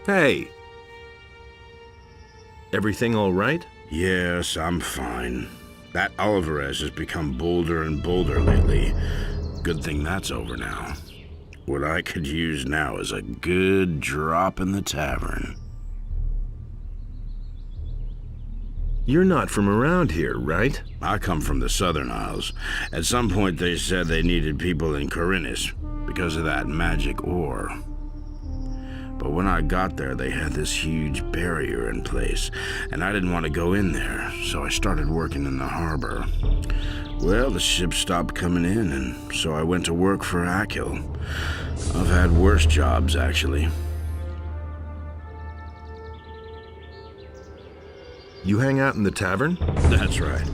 Hey. Everything all right? Yes, I'm fine. That Alvarez has become bolder and bolder lately. Good thing that's over now. What I could use now is a good drop in the tavern. You're not from around here, right? I come from the Southern Isles. At some point they said they needed people in Corinus because of that magic ore. But when I got there, they had this huge barrier in place, and I didn't want to go in there, so I started working in the harbor. Well, the ships stopped coming in, and so I went to work for Akil. I've had worse jobs, actually. You hang out in the tavern? That's right,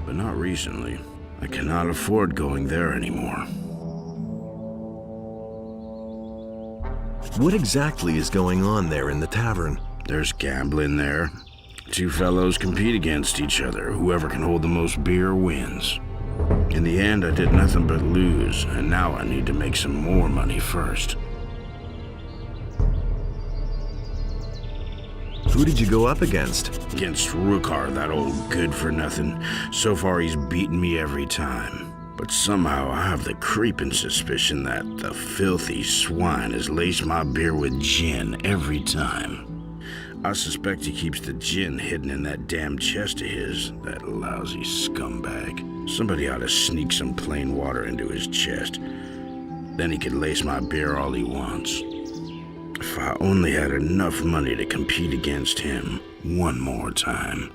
but not recently. I cannot afford going there anymore. What exactly is going on there in the tavern? There's gambling there. Two fellows compete against each other. Whoever can hold the most beer wins. In the end, I did nothing but lose, and now I need to make some more money first. Who did you go up against? Against Rukar, that old good-for-nothing. So far, he's beaten me every time. But somehow I have the creeping suspicion that the filthy swine has laced my beer with gin every time. I suspect he keeps the gin hidden in that damn chest of his, that lousy scumbag. Somebody ought to sneak some plain water into his chest. Then he could lace my beer all he wants. If I only had enough money to compete against him one more time.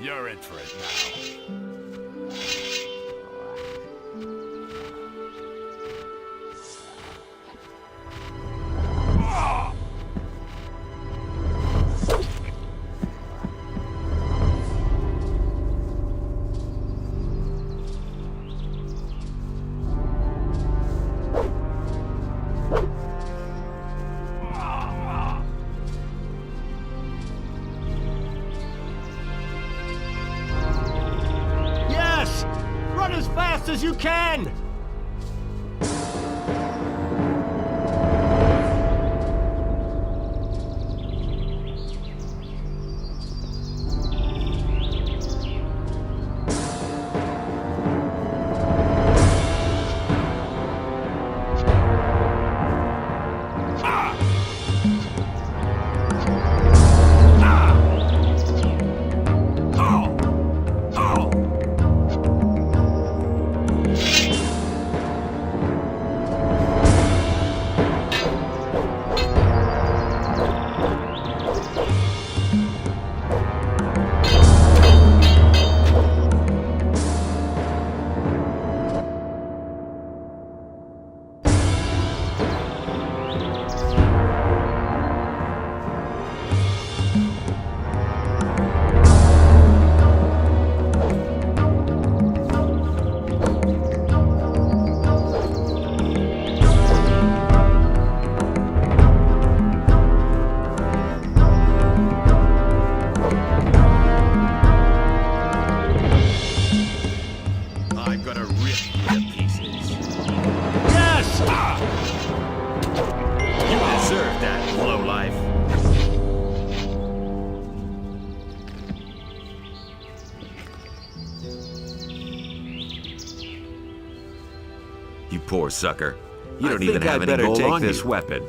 You're in for it now. As you can! life. You poor sucker. You I don't even think have I'd any better gold take on this you. weapon.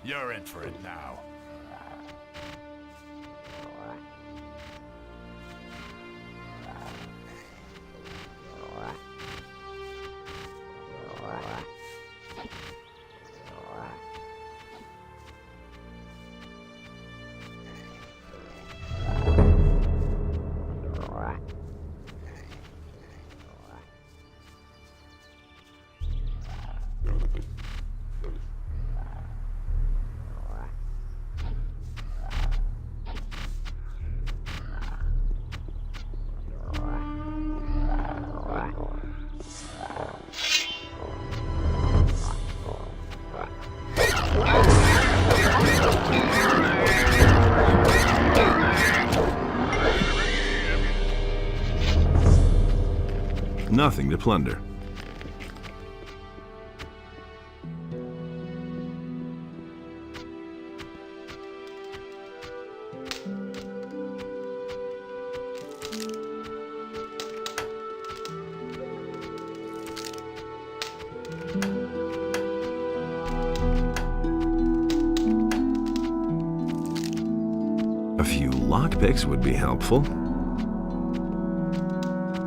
You're in for it now. Nothing to plunder. A few lockpicks would be helpful.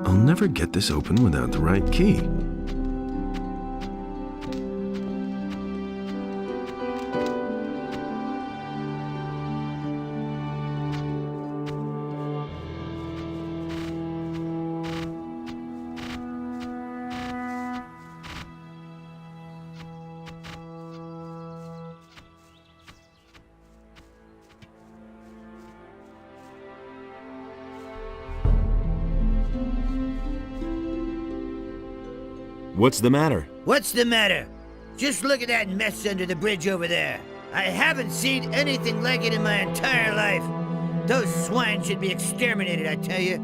I'll never get this open without the right key. What's the matter? What's the matter? Just look at that mess under the bridge over there. I haven't seen anything like it in my entire life. Those swine should be exterminated, I tell you.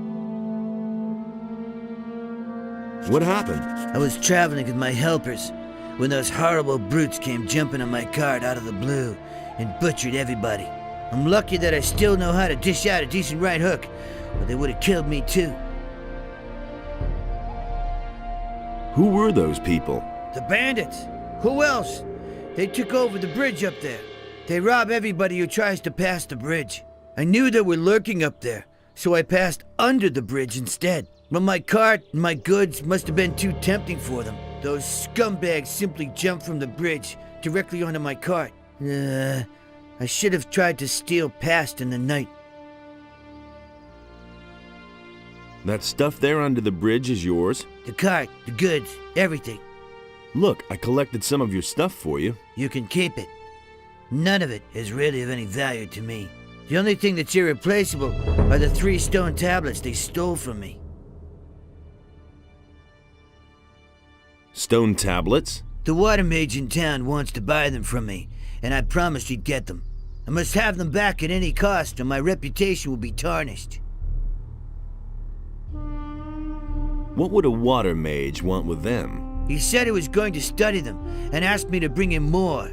What happened? I was traveling with my helpers when those horrible brutes came jumping on my cart out of the blue and butchered everybody. I'm lucky that I still know how to dish out a decent right hook, or they would have killed me too. Who were those people? The bandits. Who else? They took over the bridge up there. They rob everybody who tries to pass the bridge. I knew they were lurking up there, so I passed under the bridge instead. But my cart and my goods must have been too tempting for them. Those scumbags simply jumped from the bridge directly onto my cart. I should have tried to steal past in the night. That stuff there under the bridge is yours? The cart, the goods, everything. Look, I collected some of your stuff for you. You can keep it. None of it is really of any value to me. The only thing that's irreplaceable are the 3 stone tablets they stole from me. Stone tablets? The water mage in town wants to buy them from me, and I promised he'd get them. I must have them back at any cost, or my reputation will be tarnished. What would a water mage want with them? He said he was going to study them, and asked me to bring him more.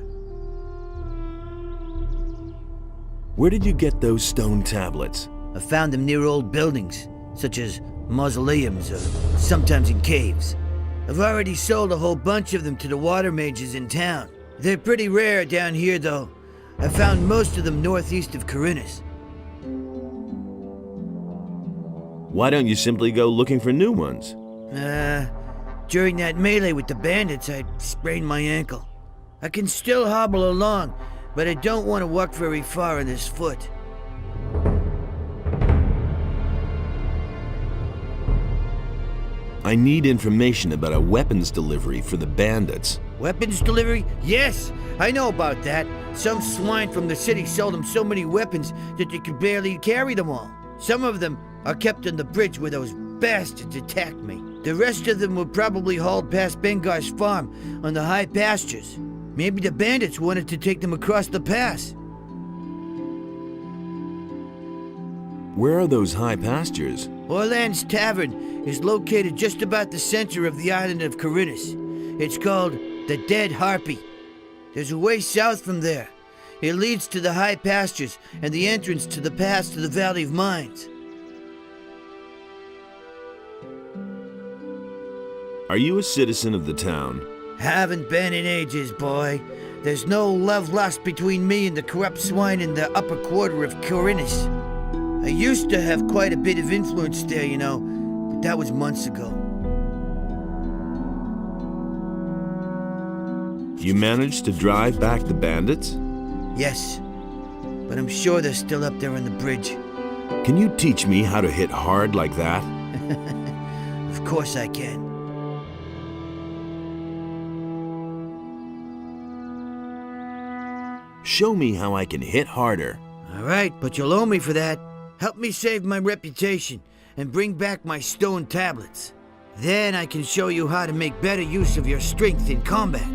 Where did you get those stone tablets? I found them near old buildings, such as mausoleums, or sometimes in caves. I've already sold a whole bunch of them to the water mages in town. They're pretty rare down here, though. I found most of them northeast of Corinus. Why don't you simply go looking for new ones? During that melee with the bandits, I sprained my ankle. I can still hobble along, but I don't want to walk very far on this foot. I need information about a weapons delivery for the bandits. Weapons delivery? Yes, I know about that. Some swine from the city sold them so many weapons that they could barely carry them all. Some of them are kept on the bridge where those bastards attacked me. The rest of them were probably hauled past Bengar's farm on the high pastures. Maybe the bandits wanted to take them across the pass. Where are those high pastures? Orlan's Tavern is located just about the center of the island of Corinus. It's called the Dead Harpy. There's a way south from there. It leads to the high pastures and the entrance to the pass to the Valley of Mines. Are you a citizen of the town? Haven't been in ages, boy. There's no love lost between me and the corrupt swine in the upper quarter of Corinus. I used to have quite a bit of influence there, you know, but that was months ago. You managed to drive back the bandits? Yes, but I'm sure they're still up there on the bridge. Can you teach me how to hit hard like that? Of course I can. Show me how I can hit harder. All right, but you'll owe me for that. Help me save my reputation and bring back my stone tablets. Then I can show you how to make better use of your strength in combat.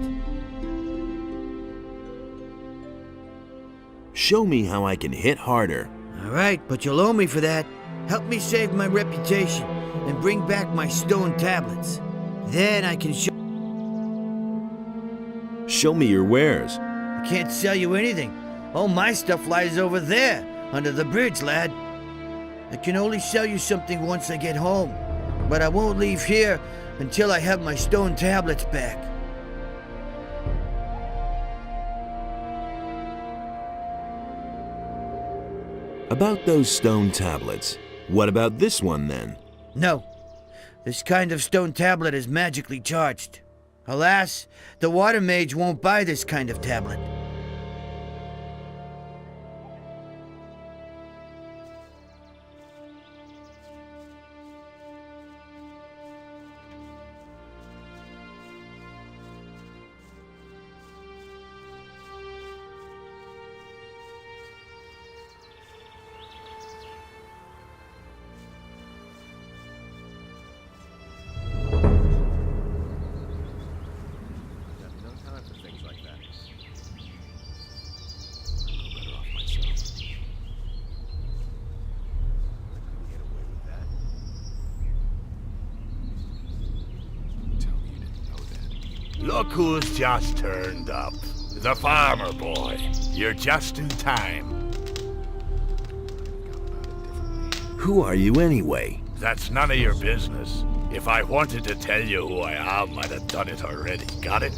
Show me how I can hit harder. All right, but you'll owe me for that. Help me save my reputation and bring back my stone tablets. Then I can Show me your wares. I can't sell you anything. All my stuff lies over there, under the bridge, lad. I can only sell you something once I get home, but I won't leave here until I have my stone tablets back. About those stone tablets, what about this one then? No, this kind of stone tablet is magically charged. Alas, the water mage won't buy this kind of tablet. Look who's just turned up. The farmer boy. You're just in time. Who are you anyway? That's none of your business. If I wanted to tell you who I am, I'd have done it already. Got it?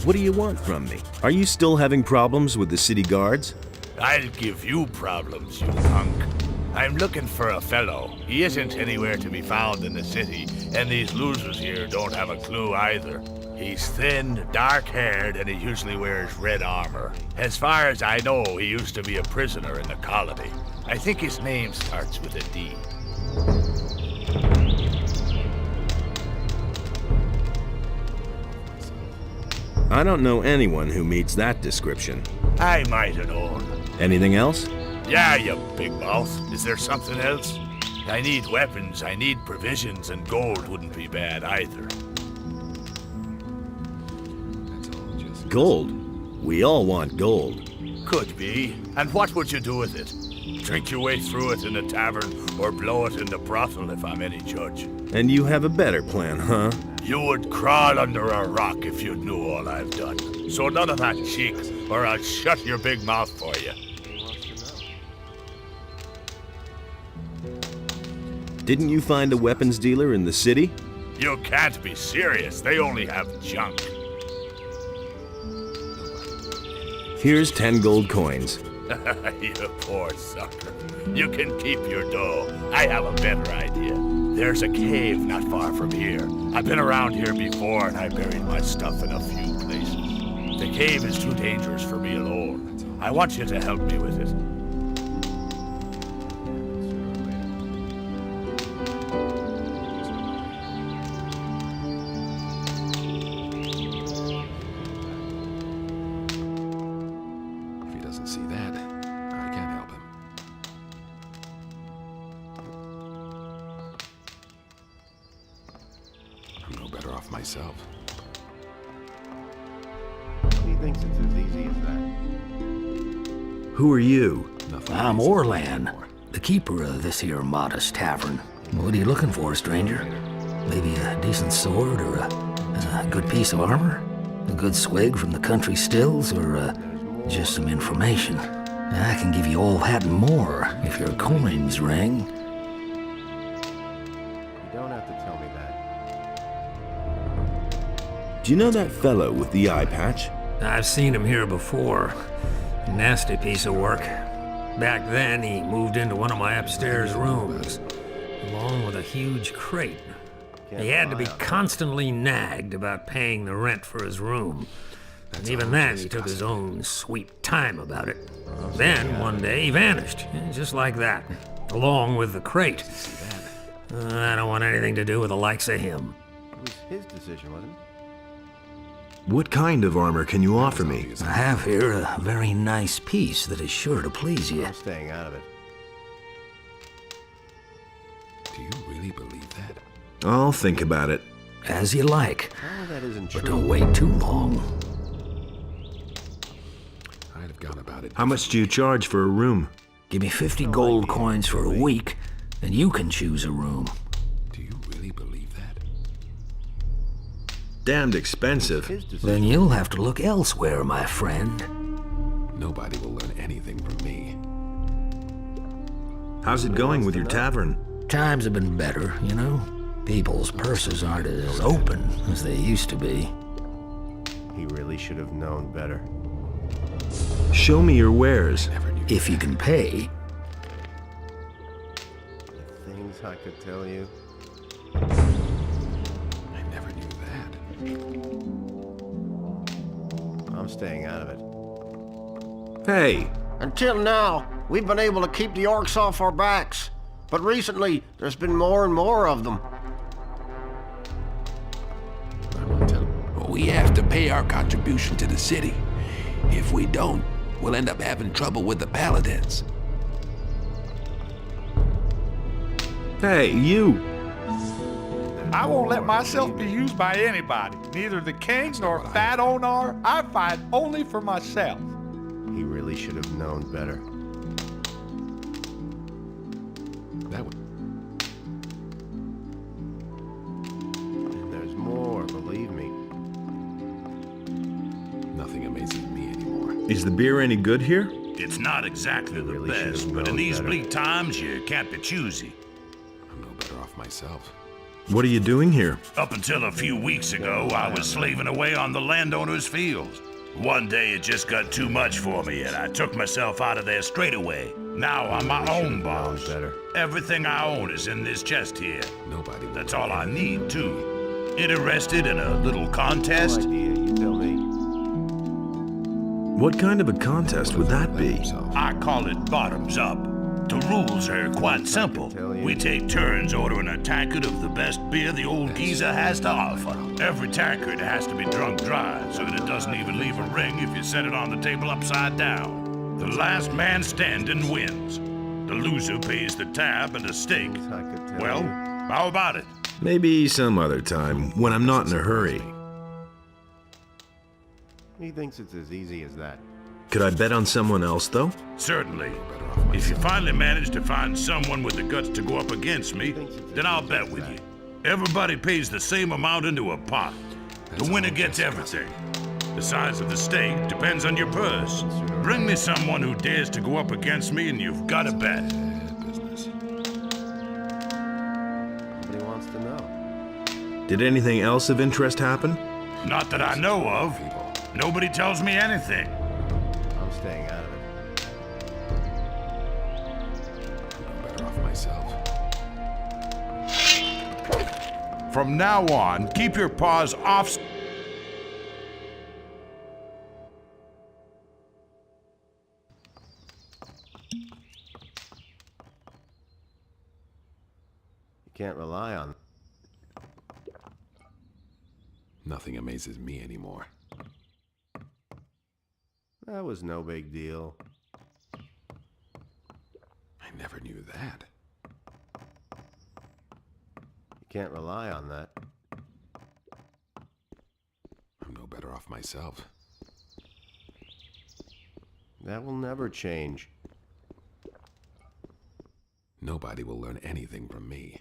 What do you want from me? Are you still having problems with the city guards? I'll give you problems, you punk. I'm looking for a fellow. He isn't anywhere to be found in the city, and these losers here don't have a clue either. He's thin, dark-haired, and he usually wears red armor. As far as I know, he used to be a prisoner in the colony. I think his name starts with a D. I don't know anyone who meets that description. I might have known. Anything else? Yeah, you big mouth. Is there something else? I need weapons, I need provisions, and gold wouldn't be bad either. Gold. We all want gold. Could be. And what would you do with it? Drink your way through it in a tavern, or blow it in the brothel if I'm any judge. And you have a better plan, huh? You would crawl under a rock if you knew all I've done. So none of that cheek, or I'll shut your big mouth for you. Didn't you find a weapons dealer in the city? You can't be serious. They only have junk. Here's 10 gold coins. You poor sucker. You can keep your dough. I have a better idea. There's a cave not far from here. I've been around here before and I buried my stuff in a few places. The cave is too dangerous for me alone. I want you to help me with it. If he doesn't see that, I can't help him. I'm no better off myself. He thinks it's as easy as that. Who are you? Nothing I'm easy Orlan, anymore. the keeper of this here modest tavern. What are you looking for, stranger? Maybe a decent sword or a good piece of armor? A good swig from the country stills or just some information? I can give you all that and more if your coins ring. You don't have to tell me that. Do you know that fellow with the eye patch? I've seen him here before. Nasty piece of work. Back then, he moved into one of my upstairs rooms, along with a huge crate. He had to be constantly nagged about paying the rent for his room. And even then, he took his own sweet time about it. Then, one day, he vanished, just like that, along with the crate. I don't want anything to do with the likes of him. It was his decision, wasn't it? What kind of armor can you offer me? I have here a very nice piece that is sure to please you. I'm staying out of it. Do you really believe that? I'll think about it. As you like, Oh, that isn't but true. don't wait too long. I'd have gone about it. How much do you charge for a room? Give me 50 gold coins for a week, and you can choose a room. Do you really believe that? Damned expensive. His decision. Then you'll have to look elsewhere, my friend. Nobody will learn anything from me. How's it going with your tavern? Times have been better, you know? People's purses aren't as open as they used to be. He really should have known better. Show me your wares. Never knew. If you can pay. The things I could tell you. I never knew that. I'm staying out of it. Hey, Until now, we've been able to keep the orcs off our backs. But recently, there's been more and more of them. I won't tell. We have to pay our contribution to the city. If we don't, we'll end up having trouble with the paladins. hey, you. I won't let myself be used by anybody, neither the king nor Fat Onar. I fight only for myself. He really should have known better. That would. And there's more, believe me. Nothing amazes me anymore. Is the beer any good here? It's not exactly the Really should've best, but in known these better. bleak times, you can't be choosy. I'm no better off myself. What are you doing here? Up until a few weeks ago, I was slaving away on the landowner's fields. One day it just got too much for me, and I took myself out of there straight away. Now I'm my Really own should've known boss. better. Everything I own is in this chest here. Nobody will That's learn all I anything. need, too. Interested in a little No contest? idea, you tell me. What kind of a contest would that be? Himself. I call it bottoms up. The rules are quite simple. We take turns ordering a tankard of the best beer the old geezer has to offer. Every tankard has to be drunk dry, so that it doesn't even leave a ring if you set it on the table upside down. The last man standing wins. The loser pays the tab and a steak. Well, how about it? Maybe some other time, when I'm not in a hurry. He thinks it's as easy as that. Could I bet on someone else, though? Certainly. If you finally manage to find someone with the guts to go up against me, then I'll bet with you. Everybody pays the same amount into a pot. The winner gets everything. The size of the stake depends on your purse. Bring me someone who dares to go up against me and you've got a bet. Nobody wants to know. Did anything else of interest happen? Not that I know of. Nobody tells me anything. I'm staying out of it. I'm better off myself. From now on, keep your paws off. You can't rely on. Nothing amazes me anymore. That was no big deal. I never knew that. You can't rely on that. I'm no better off myself. That will never change. Nobody will learn anything from me.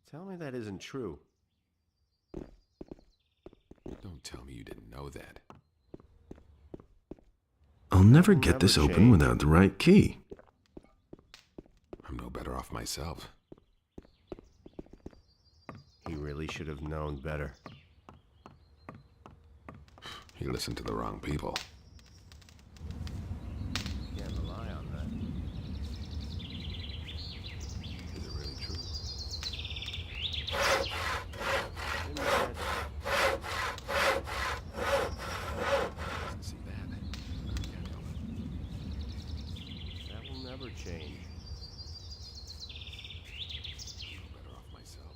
Tell me that isn't true. Don't tell me you didn't know that. I'll never get this open without the right key. I'm no better off myself. He really should have known better. He listened to the wrong people. Can't rely on that. Is it really true? Doesn't see that. I can't help it. That will never change. I'm no better off myself.